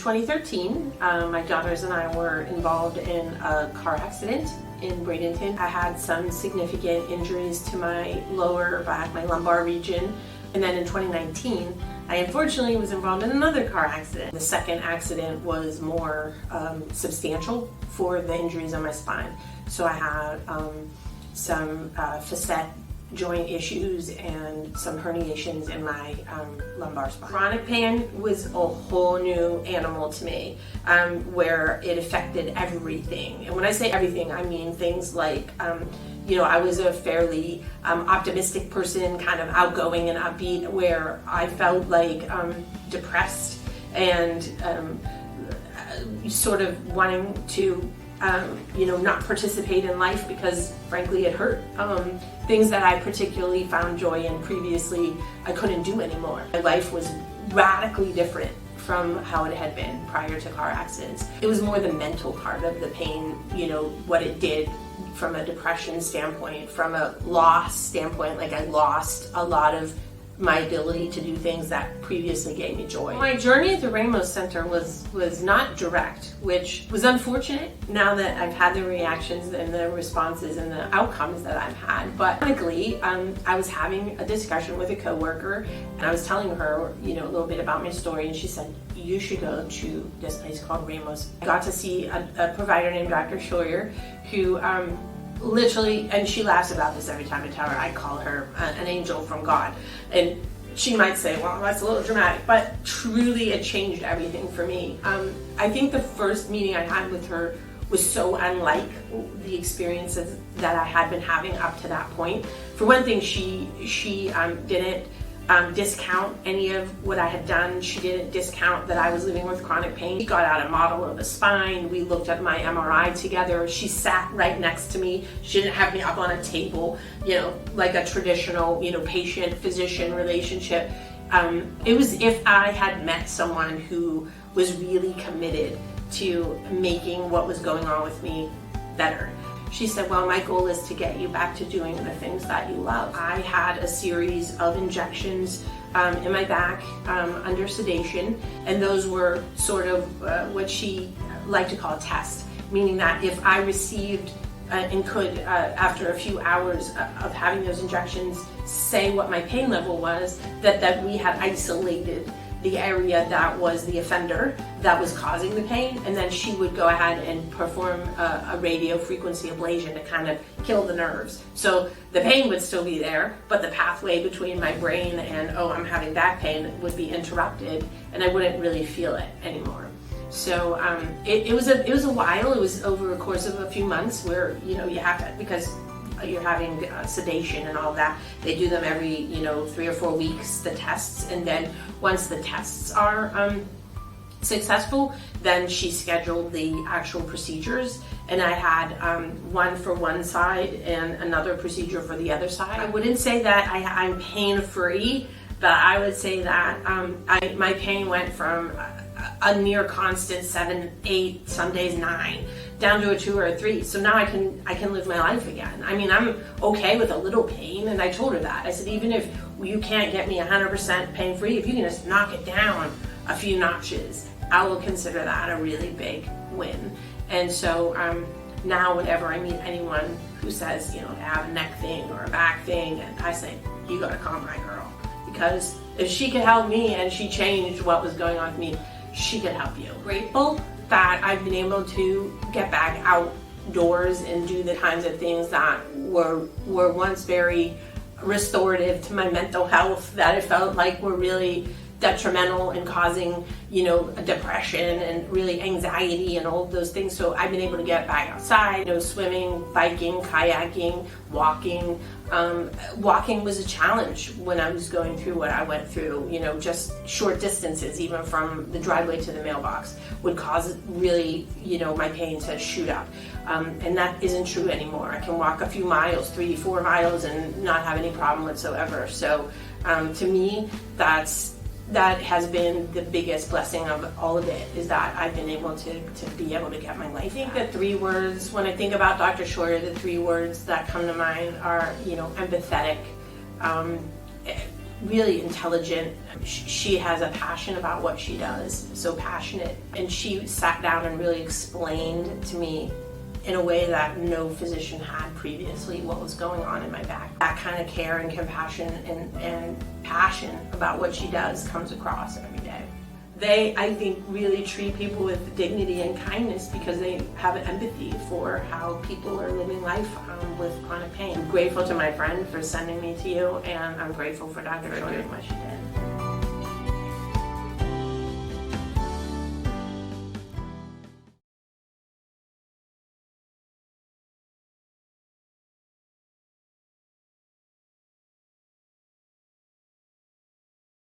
2013, my daughters and I were involved in a car accident in Bradenton. I had some significant injuries to my lower back, my lumbar region. And then in 2019, I unfortunately was involved in another car accident. The second accident was more substantial for the injuries on my spine. So I had some facet joint issues and some herniations in my lumbar spine. Chronic pain was a whole new animal to me, where it affected everything. And when I say everything, I mean things like, I was a fairly optimistic person, kind of outgoing and upbeat, where I felt like depressed and sort of wanting to not participate in life because frankly it hurt. Things that I particularly found joy in previously, I couldn't do anymore. My life was radically different from how it had been prior to car accidents. It was more the mental part of the pain, what it did from a depression standpoint, from a loss standpoint, like I lost a lot of my ability to do things that previously gave me joy. My journey at the Ramos Center was not direct, which was unfortunate now that I've had the reactions and the responses and the outcomes that I've had. But frankly, I was having a discussion with a coworker and I was telling her, a little bit about my story, and she said, you should go to this place called Ramos. I got to see a provider named Dr. Shroyer who literally, and she laughs about this every time I tell her, I call her an angel from God. And she might say, well, that's a little dramatic, but truly it changed everything for me. I think the first meeting I had with her was so unlike the experiences that I had been having up to that point. For one thing, she didn't discount any of what I had done. She didn't discount that I was living with chronic pain. She got out a model of a spine. We looked at my MRI together. She sat right next to me. She didn't have me up on a table, like a traditional, patient-physician relationship. It was if I had met someone who was really committed to making what was going on with me better. She said, well, my goal is to get you back to doing the things that you love. I had a series of injections in my back under sedation, and those were sort of what she liked to call a test, meaning that if I received and could, after a few hours of having those injections, say what my pain level was, that we had isolated the area that was the offender that was causing the pain, and then she would go ahead and perform a radio frequency ablation to kind of kill the nerves. So the pain would still be there, but the pathway between my brain and, I'm having back pain would be interrupted, and I wouldn't really feel it anymore. So it was a while. It was over a course of a few months where, you have to, because you're having sedation and all that. They do them every, 3 or 4 weeks, the tests, and then once the tests are successful, then she scheduled the actual procedures, and I had one for one side and another procedure for the other side. I wouldn't say that I'm pain-free, but I would say that my pain went from a near constant 7, 8, some days 9, down to a 2 or a 3. So now I can live my life again. I mean, I'm okay with a little pain, and I told her that. I said, even if you can't get me 100% pain-free, if you can just knock it down a few notches, I will consider that a really big win. And so now whenever I meet anyone who says, I have a neck thing or a back thing, and I say, you gotta call my girl. Because if she could help me and she changed what was going on with me, she could help you. Grateful that I've been able to get back outdoors and do the kinds of things that were once very restorative to my mental health, that it felt like were really detrimental and causing, a depression and really anxiety and all of those things. So I've been able to get back outside, swimming, biking, kayaking, walking. Walking was a challenge when I was going through what I went through. Just short distances, even from the driveway to the mailbox, would cause really, my pain to shoot up. And that isn't true anymore. I can walk a few miles, 3, 4 miles, and not have any problem whatsoever. So to me, that has been the biggest blessing of all of it, is that I've been able to be able to get my life. I think the 3 words, when I think about Dr. Shroyer, the 3 words that come to mind are, empathetic, really intelligent. She has a passion about what she does, so passionate. And she sat down and really explained to me in a way that no physician had previously what was going on in my back. That kind of care and compassion and passion about what she does comes across every day. They, I think, really treat people with dignity and kindness because they have empathy for how people are living life with chronic pain. I'm grateful to my friend for sending me to you, and I'm grateful for Dr. Shroyer for what she did.